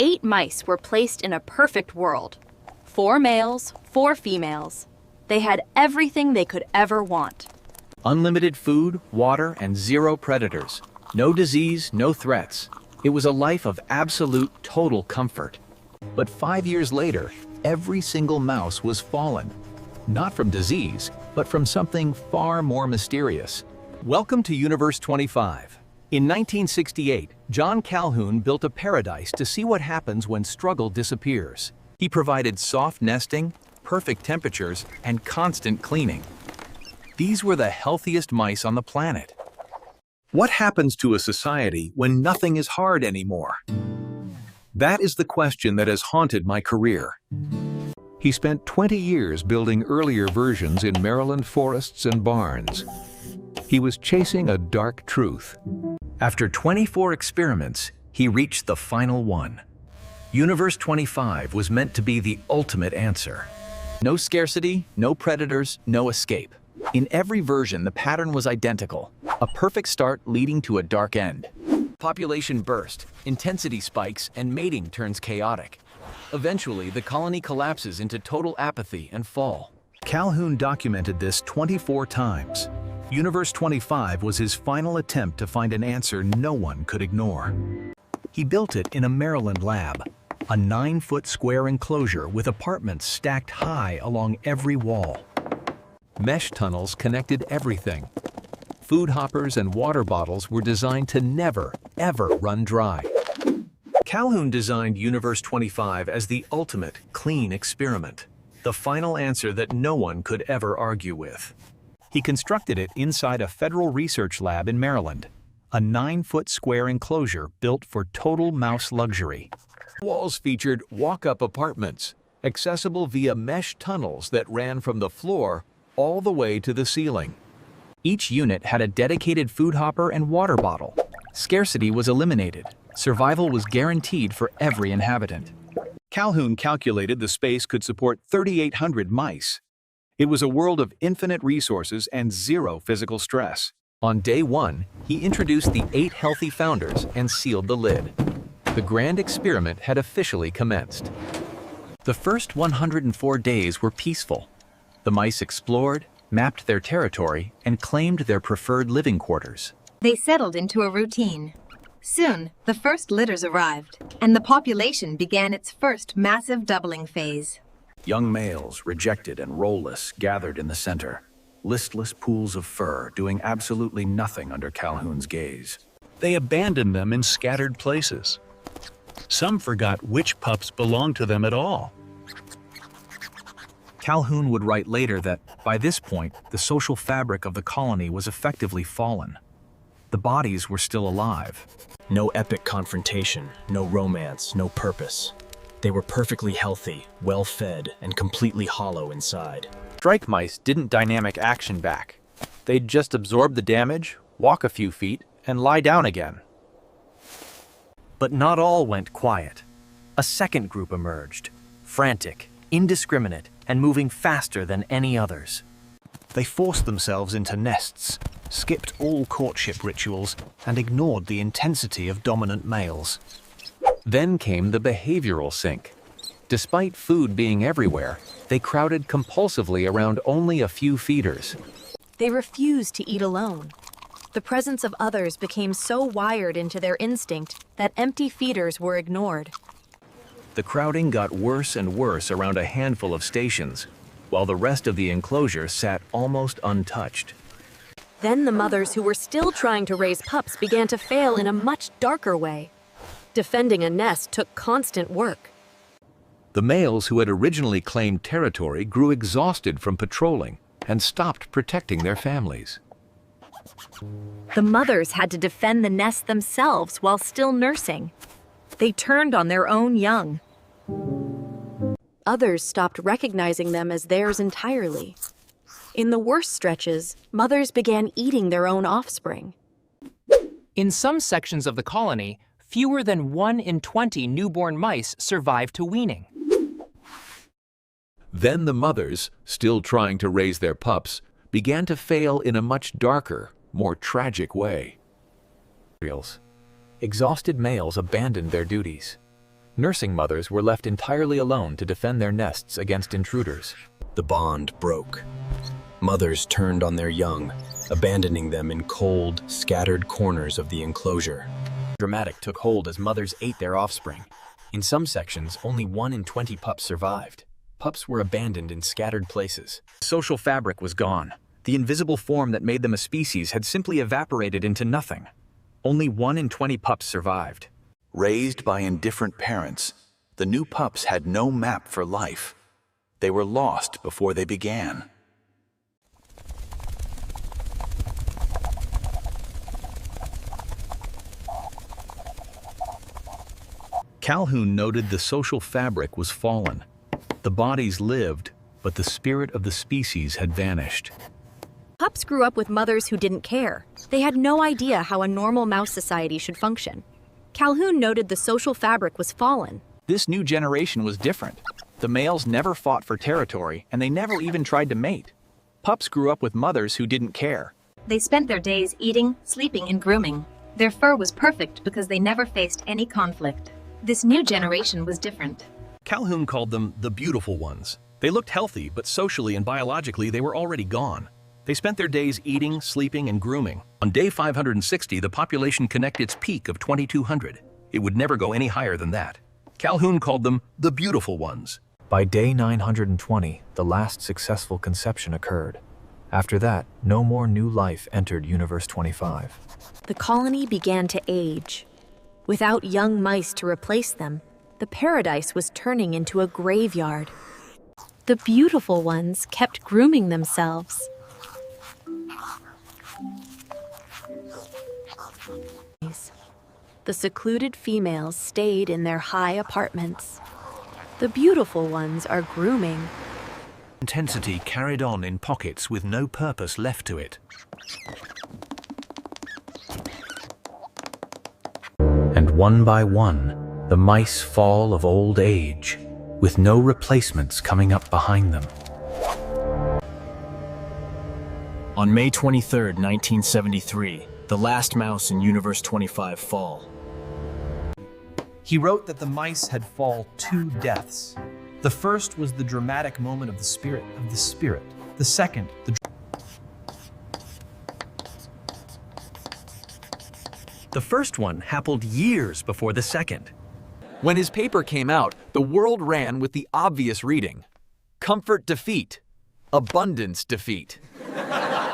8 mice were placed in a perfect world. 4 males, 4 females. They had everything they could ever want. Unlimited food, water, and 0 predators. No disease, no threats. It was a life of absolute, total comfort. But 5 years later, every single mouse was fallen. Not from disease, but from something far more mysterious. Welcome to Universe 25. In 1968, John Calhoun built a paradise to see what happens when struggle disappears. He provided soft nesting, perfect temperatures, and constant cleaning. These were the healthiest mice on the planet. What happens to a society when nothing is hard anymore? That is the question that has haunted my career. He spent 20 years building earlier versions in Maryland forests and barns. He was chasing a dark truth. After 24 experiments, he reached the final one. Universe 25 was meant to be the ultimate answer. No scarcity, no predators, no escape. In every version, the pattern was identical. A perfect start leading to a dark end. Population burst, intensity spikes, and mating turns chaotic. Eventually, the colony collapses into total apathy and fall. Calhoun documented this 24 times. Universe 25 was his final attempt to find an answer no one could ignore. He built it in a Maryland lab, a 9-foot square enclosure with apartments stacked high along every wall. Mesh tunnels connected everything. Food hoppers and water bottles were designed to never, ever run dry. Calhoun designed Universe 25 as the ultimate clean experiment, the final answer that no one could ever argue with. He constructed it inside a federal research lab in Maryland, a 9-foot square enclosure built for total mouse luxury. Walls featured walk-up apartments, accessible via mesh tunnels that ran from the floor all the way to the ceiling. Each unit had a dedicated food hopper and water bottle. Scarcity was eliminated. Survival was guaranteed for every inhabitant. Calhoun calculated the space could support 3,800 mice. It was a world of infinite resources and 0 physical stress. On day 1, he introduced the 8 healthy founders and sealed the lid. The grand experiment had officially commenced. The first 104 days were peaceful. The mice explored, mapped their territory, and claimed their preferred living quarters. They settled into a routine. Soon, the first litters arrived, and the population began its first massive doubling phase. Young males, rejected and role-less, gathered in the center. Listless pools of fur, doing absolutely nothing under Calhoun's gaze. They abandoned them in scattered places. Some forgot which pups belonged to them at all. Calhoun would write later that, by this point, the social fabric of the colony was effectively fallen. The bodies were still alive. No epic confrontation, no romance, no purpose. They were perfectly healthy, well-fed, and completely hollow inside. Strike mice didn't dynamic action back. They'd just absorb the damage, walk a few feet, and lie down again. But not all went quiet. A second group emerged, frantic, indiscriminate, and moving faster than any others. They forced themselves into nests, skipped all courtship rituals, and ignored the intensity of dominant males. Then came the behavioral sink. Despite food being everywhere, they crowded compulsively around only a few feeders. They refused to eat alone. The presence of others became so wired into their instinct that empty feeders were ignored. The crowding got worse and worse around a handful of stations, while the rest of the enclosure sat almost untouched. Then the mothers who were still trying to raise pups began to fail in a much darker way. Defending a nest took constant work. The males who had originally claimed territory grew exhausted from patrolling and stopped protecting their families. The mothers had to defend the nest themselves while still nursing. They turned on their own young. Others stopped recognizing them as theirs entirely. In the worst stretches, mothers began eating their own offspring. In some sections of the colony, fewer than 1 in 20 newborn mice survived to weaning. Then the mothers, still trying to raise their pups, began to fail in a much darker, more tragic way. Exhausted males abandoned their duties. Nursing mothers were left entirely alone to defend their nests against intruders. The bond broke. Mothers turned on their young, abandoning them in cold, scattered corners of the enclosure. Dramatic took hold as mothers ate their offspring. In some sections, only 1 in 20 pups survived. Pups were abandoned in scattered places. The social fabric was gone. The invisible form that made them a species had simply evaporated into nothing. Only 1 in 20 pups survived. Raised by indifferent parents, the new pups had no map for life. They were lost before they began. Calhoun noted the social fabric was fallen. The bodies lived, but the spirit of the species had vanished. Pups grew up with mothers who didn't care. They had no idea how a normal mouse society should function. Calhoun noted the social fabric was fallen. This new generation was different. The males never fought for territory, and they never even tried to mate. Pups grew up with mothers who didn't care. They spent their days eating, sleeping, and grooming. Their fur was perfect because they never faced any conflict. This new generation was different. Calhoun called them the beautiful ones. They looked healthy, but socially and biologically they were already gone. They spent their days eating, sleeping, and grooming. On day 560, the population connected its peak of 2,200. It would never go any higher than that. Calhoun called them the beautiful ones. By day 920, the last successful conception occurred. After that, no more new life entered Universe 25. The colony began to age. Without young mice to replace them, the paradise was turning into a graveyard. The beautiful ones kept grooming themselves. The secluded females stayed in their high apartments. The beautiful ones are grooming. Intensity carried on in pockets with no purpose left to it. And one by one, the mice fall of old age, with no replacements coming up behind them. On May 23, 1973, the last mouse in Universe 25 fall. He wrote that the mice had fall 2 deaths. The first was the dramatic moment of the spirit. The second, The first one happened years before the second. When his paper came out, the world ran with the obvious reading: comfort defeat, abundance defeat.